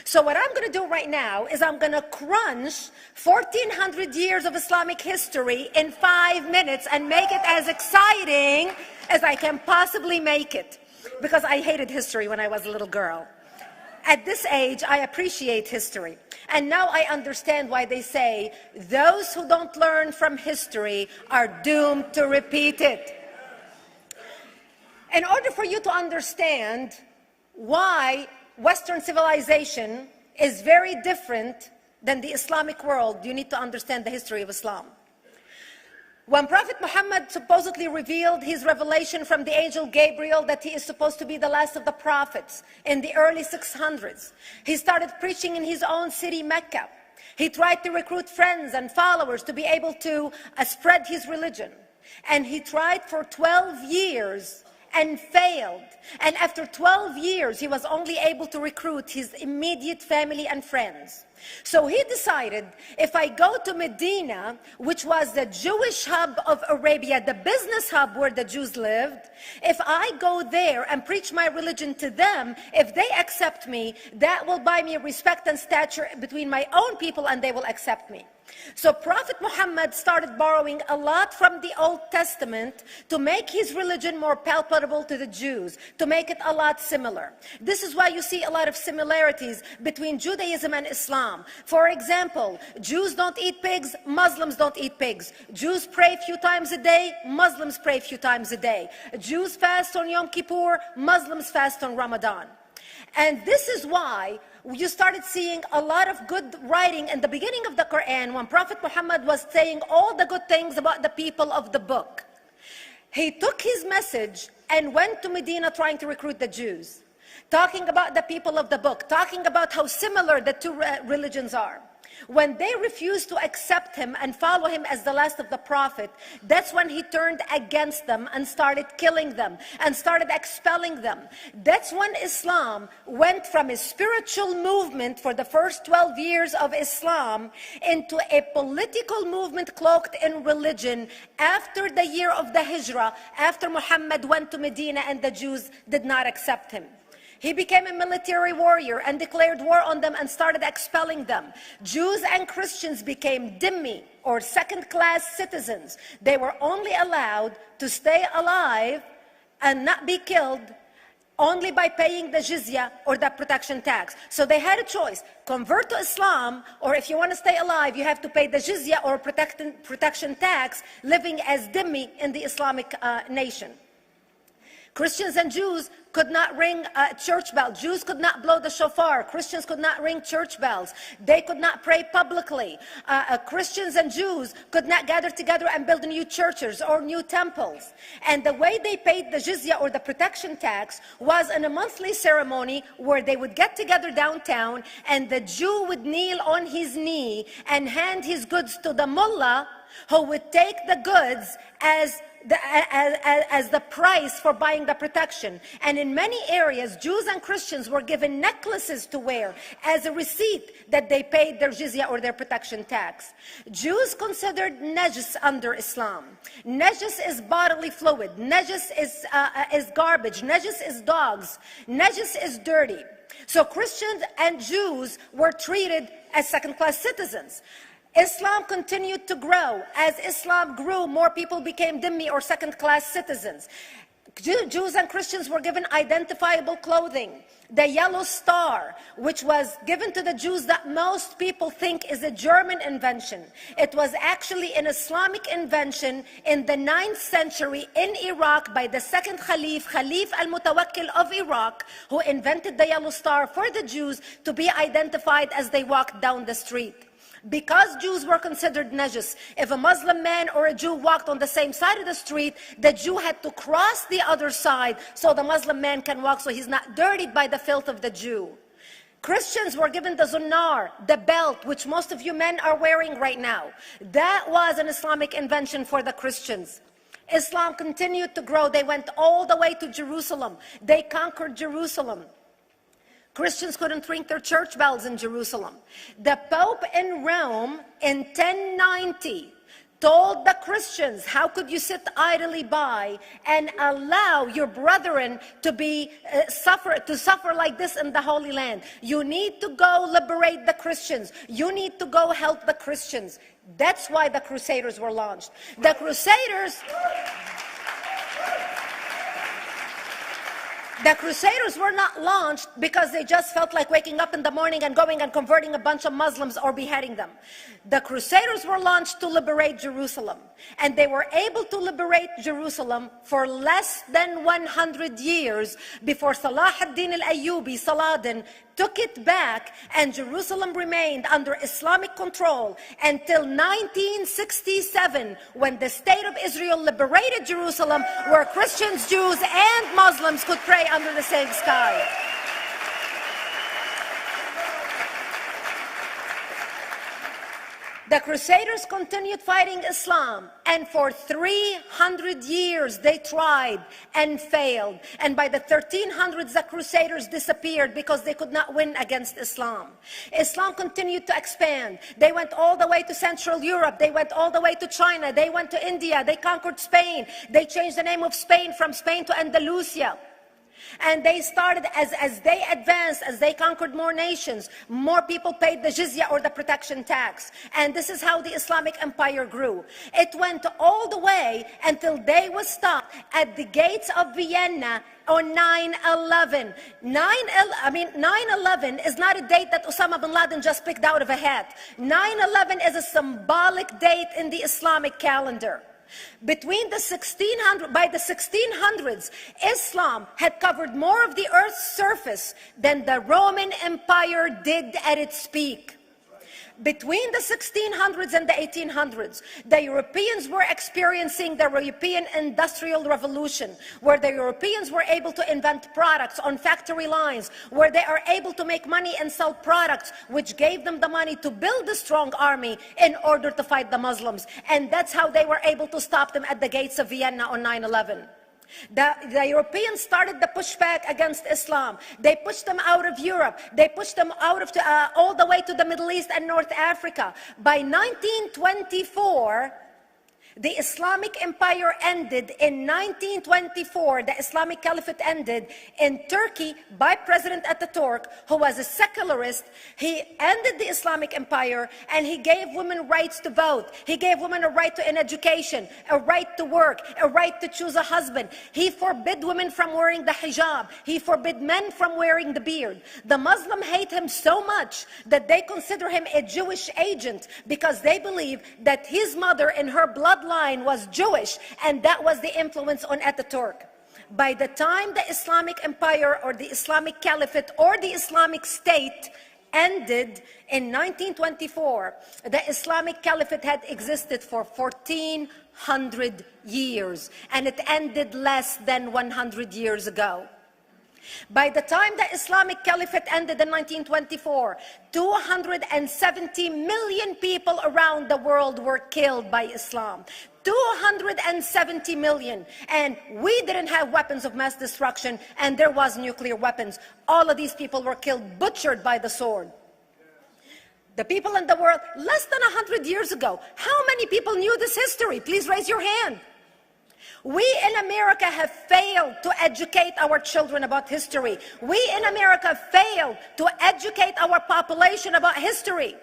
So what I'm going to do right now is I'm going to crunch 1400 years of Islamic history in 5 minutes and make it as exciting as I can possibly make it. Because I hated history when I was a little girl. At this age, I appreciate history. And now I understand why they say those who don't learn from history are doomed to repeat it. In order for you to understand why Western civilization is very different than the Islamic world, you need to understand the history of Islam. When Prophet Muhammad supposedly revealed his revelation from the angel Gabriel that he is supposed to be the last of the prophets in the early 600s, he started preaching in his own city, Mecca. He tried to recruit friends and followers to be able to spread his religion. And he tried for 12 years and failed. And after 12 years, he was only able to recruit his immediate family and friends. So he decided, if I go to Medina, which was the Jewish hub of Arabia, the business hub where the Jews lived, if I go there and preach my religion to them, if they accept me, that will buy me respect and stature between my own people, and they will accept me. So Prophet Muhammad started borrowing a lot from the Old Testament to make his religion more palpable to the Jews, to make it a lot similar. This is why you see a lot of similarities between Judaism and Islam. For example, Jews don't eat pigs, Muslims don't eat pigs. Jews pray a few times a day, Muslims pray a few times a day. Jews fast on Yom Kippur, Muslims fast on Ramadan. And this is why you started seeing a lot of good writing in the beginning of the Quran when Prophet Muhammad was saying all the good things about the people of the book. He took his message and went to Medina trying to recruit the Jews, talking about the people of the book, talking about how similar the two religions are. When they refused to accept him and follow him as the last of the prophet, that's when he turned against them and started killing them and started expelling them. That's when Islam went from a spiritual movement for the first 12 years of Islam into a political movement cloaked in religion after the year of the Hijrah, after Muhammad went to Medina and the Jews did not accept him. He became a military warrior and declared war on them and started expelling them. Jews and Christians became dhimmi, or second-class citizens. They were only allowed to stay alive and not be killed only by paying the jizya, or the protection tax. So they had a choice: convert to Islam, or if you want to stay alive, you have to pay the jizya or protection tax, living as dhimmi in the Islamic nation. Christians and Jews could not ring church bells. Jews could not blow the shofar. Christians could not ring church bells. They could not pray publicly. Christians and Jews could not gather together and build new churches or new temples. And the way they paid the jizya, or the protection tax, was in a monthly ceremony where they would get together downtown and the Jew would kneel on his knee and hand his goods to the mullah, who would take the goods as the price for buying the protection. And in many areas, Jews and Christians were given necklaces to wear as a receipt that they paid their jizya, or their protection tax. Jews considered najis under Islam. Najis is bodily fluid. Najis is garbage. Najis is dogs. Najis is dirty. So Christians and Jews were treated as second-class citizens. Islam continued to grow. As Islam grew, more people became dhimmi, or second-class citizens. Jews and Christians were given identifiable clothing. The yellow star, which was given to the Jews, that most people think is a German invention. It was actually an Islamic invention in the 9th century in Iraq by the second Khalif al-Mutawakkil of Iraq, who invented the yellow star for the Jews to be identified as they walked down the street. Because Jews were considered najis, if a Muslim man or a Jew walked on the same side of the street, the Jew had to cross the other side so the Muslim man can walk, so he's not dirtied by the filth of the Jew. Christians were given the zunnar, the belt, which most of you men are wearing right now. That was an Islamic invention for the Christians. Islam continued to grow. They went all the way to Jerusalem. They conquered Jerusalem. Christians couldn't ring their church bells in Jerusalem. The Pope in Rome in 1090 told the Christians, how could you sit idly by and allow your brethren to suffer like this in the Holy Land? You need to go liberate the Christians. You need to go help the Christians. That's why the Crusaders were launched. The Crusaders were not launched because they just felt like waking up in the morning and going and converting a bunch of Muslims or beheading them. The Crusaders were launched to liberate Jerusalem. And they were able to liberate Jerusalem for less than 100 years before Salah ad-Din al-Ayyubi, Saladin, took it back, and Jerusalem remained under Islamic control until 1967, when the State of Israel liberated Jerusalem, where Christians, Jews, and Muslims could pray under the same sky. The Crusaders continued fighting Islam, and for 300 years they tried and failed. And by the 1300s, the Crusaders disappeared because they could not win against Islam. Islam continued to expand. They went all the way to Central Europe. They went all the way to China. They went to India. They conquered Spain. They changed the name of Spain from Spain to Andalusia. And they started, as they advanced, as they conquered more nations, more people paid the jizya, or the protection tax. And this is how the Islamic Empire grew. It went all the way until they were stopped at the gates of Vienna on 9/11. 9/11 is not a date that Osama bin Laden just picked out of a hat. 9/11 is a symbolic date in the Islamic calendar. By the 1600s, Islam had covered more of the earth's surface than the Roman Empire did at its peak. Between the 1600s and the 1800s, the Europeans were experiencing the European Industrial Revolution, where the Europeans were able to invent products on factory lines, where they are able to make money and sell products, which gave them the money to build a strong army in order to fight the Muslims. And that's how they were able to stop them at the gates of Vienna on 9/11. The Europeans started the pushback against Islam. They pushed them out of Europe. They pushed them out of all the way to the Middle East and North Africa. By 1924, the Islamic Empire ended. In 1924, the Islamic Caliphate ended in Turkey by President Ataturk, who was a secularist. He ended the Islamic Empire, and he gave women rights to vote. He gave women a right to an education, a right to work, a right to choose a husband. He forbid women from wearing the hijab. He forbid men from wearing the beard. The Muslims hate him so much that they consider him a Jewish agent, because they believe that his mother in her bloodline was Jewish, and that was the influence on Ataturk. By the time the Islamic Empire, or the Islamic Caliphate, or the Islamic State ended in 1924, the Islamic Caliphate had existed for 1400 years, and it ended less than 100 years ago. By the time the Islamic Caliphate ended in 1924, 270 million people around the world were killed by Islam. 270 million. And we didn't have weapons of mass destruction, and there was nuclear weapons. All of these people were killed, butchered by the sword. The people in the world, less than 100 years ago, how many people knew this history? Please raise your hand. We in America have failed to educate our children about history. We in America failed to educate our population about history.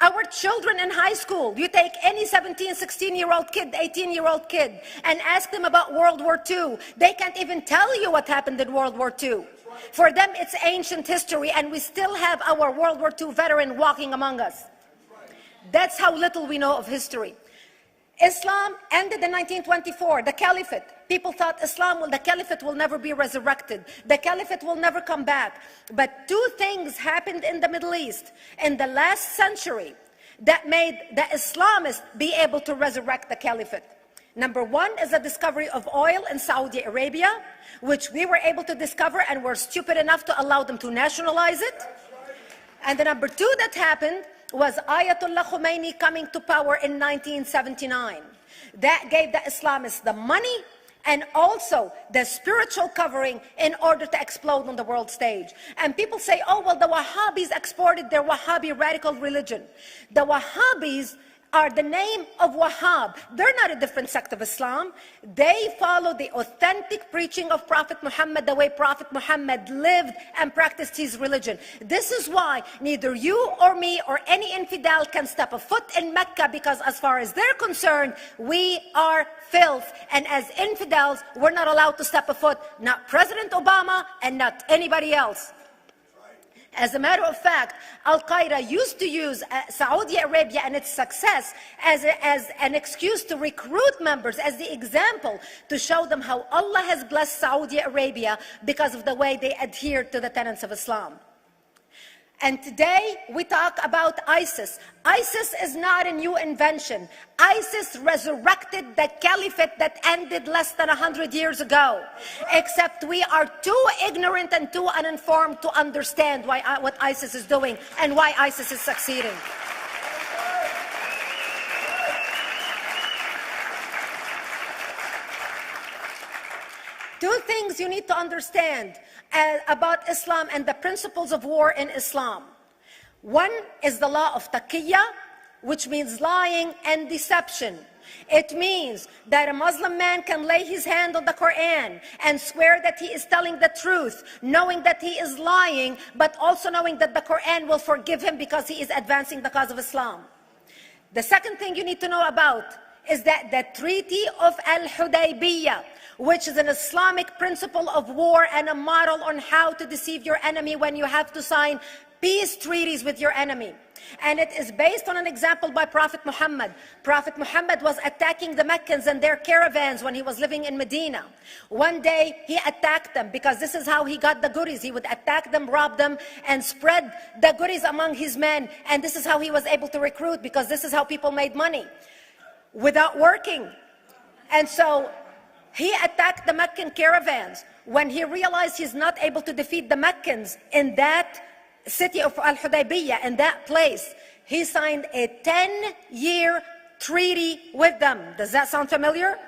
Our children in high school, you take any 17, 16-year-old kid, 18-year-old kid, and ask them about World War II. They can't even tell you what happened in World War II. For them, it's ancient history, and we still have our World War II veteran walking among us. That's how little we know of history. Islam ended in 1924, the Caliphate. People thought the Caliphate will never be resurrected. The Caliphate will never come back. But two things happened in the Middle East in the last century that made the Islamists be able to resurrect the Caliphate. Number one is the discovery of oil in Saudi Arabia, which we were able to discover and were stupid enough to allow them to nationalize it. And the number two that happened was Ayatollah Khomeini coming to power in 1979. That gave the Islamists the money and also the spiritual covering in order to explode on the world stage. And people say, oh, well, the Wahhabis exported their Wahhabi radical religion. The Wahhabis are the name of Wahhab. They're not a different sect of Islam. They follow the authentic preaching of Prophet Muhammad, the way Prophet Muhammad lived and practiced his religion. This is why neither you or me or any infidel can step a foot in Mecca, because as far as they're concerned, we are filth. And as infidels, we're not allowed to step a foot, not President Obama and not anybody else. As a matter of fact, Al-Qaeda used to use Saudi Arabia and its success as an excuse to recruit members, as the example to show them how Allah has blessed Saudi Arabia because of the way they adhere to the tenets of Islam. And today we talk about ISIS. ISIS is not a new invention. ISIS resurrected the caliphate that ended less than 100 years ago. Except we are too ignorant and too uninformed to understand what ISIS is doing and why ISIS is succeeding. Two things you need to understand about Islam and the principles of war in Islam. One is the law of taqiyya, which means lying and deception. It means that a Muslim man can lay his hand on the Quran and swear that he is telling the truth, knowing that he is lying, but also knowing that the Quran will forgive him because he is advancing the cause of Islam. The second thing you need to know about is that the Treaty of Hudaibiya, which is an Islamic principle of war and a model on how to deceive your enemy when you have to sign peace treaties with your enemy. And it is based on an example by Prophet Muhammad. Prophet Muhammad was attacking the Meccans and their caravans when he was living in Medina. One day he attacked them because this is how he got the goodies. He would attack them, rob them, and spread the goodies among his men. And this is how he was able to recruit, because this is how people made money without working. And so he attacked the Meccan caravans. When he realized he's not able to defeat the Meccans in that city of Al-Hudaibiya, in that place, he signed a 10-year treaty with them. Does that sound familiar?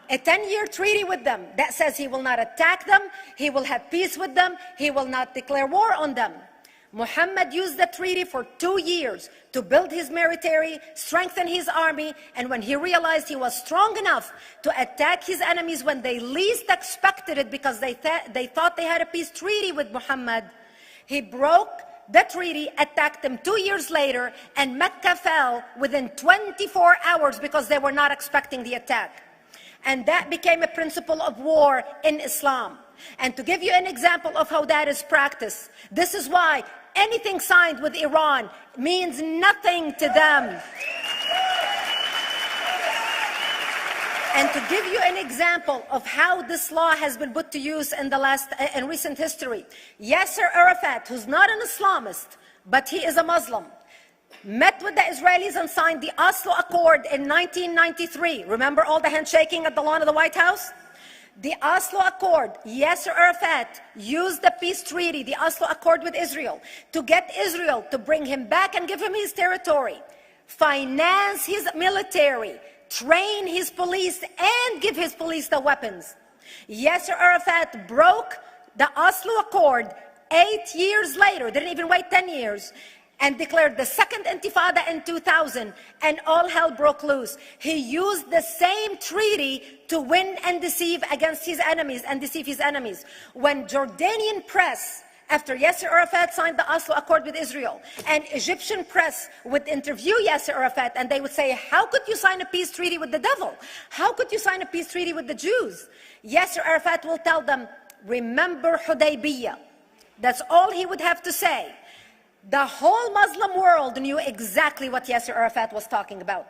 A 10-year treaty with them that says he will not attack them, he will have peace with them, he will not declare war on them. Muhammad used the treaty for 2 years to build his military, strengthen his army, and when he realized he was strong enough to attack his enemies when they least expected it, because they thought they had a peace treaty with Muhammad, he broke the treaty, attacked them 2 years later, and Mecca fell within 24 hours because they were not expecting the attack. And that became a principle of war in Islam. And to give you an example of how that is practiced, this is why anything signed with Iran means nothing to them. And to give you an example of how this law has been put to use in recent history, Yasser Arafat, who's not an Islamist, but he is a Muslim, met with the Israelis and signed the Oslo Accord in 1993. Remember all the handshaking at the lawn of the White House? The Oslo Accord, Yasser Arafat used the peace treaty, the Oslo Accord with Israel, to get Israel to bring him back and give him his territory, finance his military, train his police, and give his police the weapons. Yasser Arafat broke the Oslo Accord 8 years later, didn't even wait 10 years, and declared the second Intifada in 2000, and all hell broke loose. He used the same treaty to win and deceive against his enemies and deceive his enemies. When Jordanian press, after Yasser Arafat signed the Oslo Accord with Israel, and Egyptian press would interview Yasser Arafat, and they would say, how could you sign a peace treaty with the devil? How could you sign a peace treaty with the Jews? Yasser Arafat will tell them, remember Hudaybiya. That's all he would have to say. The whole Muslim world knew exactly what Yasser Arafat was talking about.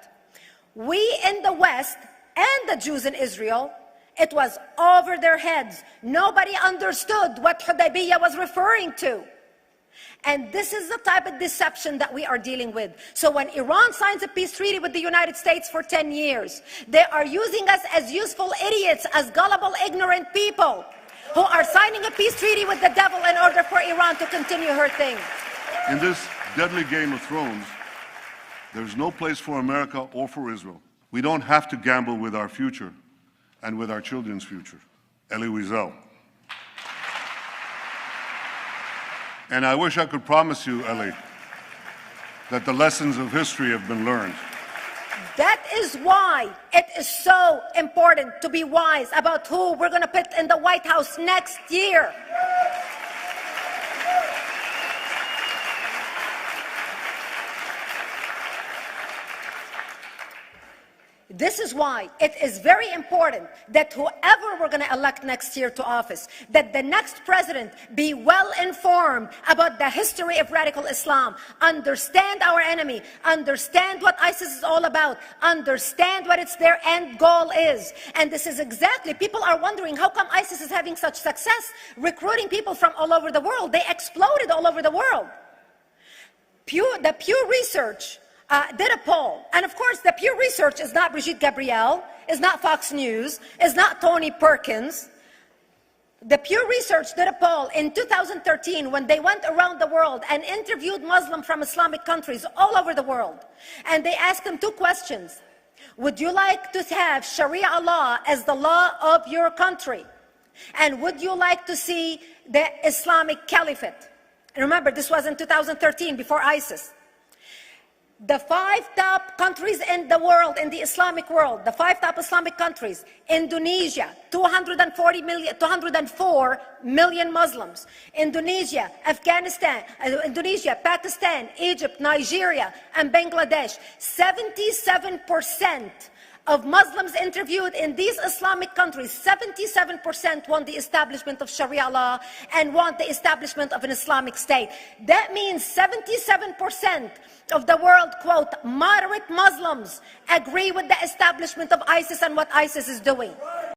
We in the West and the Jews in Israel, it was over their heads. Nobody understood what Hudaybiya was referring to. And this is the type of deception that we are dealing with. So when Iran signs a peace treaty with the United States for 10 years, they are using us as useful idiots, as gullible, ignorant people who are signing a peace treaty with the devil in order for Iran to continue her thing. In this deadly game of thrones, there's no place for America or for Israel. We don't have to gamble with our future and with our children's future. Elie Wiesel. And I wish I could promise you, Elie, that the lessons of history have been learned. That is why it is so important to be wise about who we're going to put in the White House next year. This is why it is very important that whoever we're going to elect next year to office, that the next president be well informed about the history of radical Islam, understand our enemy, understand what ISIS is all about, understand what their end goal is. And this is exactly, people are wondering how come ISIS is having such success recruiting people from all over the world. They exploded all over the world. The Pew Research did a poll, and of course the Pew Research is not Brigitte Gabriel'a, is not Fox News, is not Tony Perkins. The Pew Research did a poll in 2013 when they went around the world and interviewed Muslims from Islamic countries all over the world. And they asked them two questions. Would you like to have Sharia law as the law of your country? And would you like to see the Islamic Caliphate? And remember, this was in 2013, before ISIS. The 5 top countries in the world, in the Islamic world, the 5 top Islamic countries: Indonesia, 204 million Muslims; Indonesia, Pakistan, Egypt, Nigeria, and Bangladesh. 77% of Muslims interviewed in these Islamic countries, 77% want the establishment of Sharia law and want the establishment of an Islamic state. That means 77% of the world, quote, moderate Muslims agree with the establishment of ISIS and what ISIS is doing.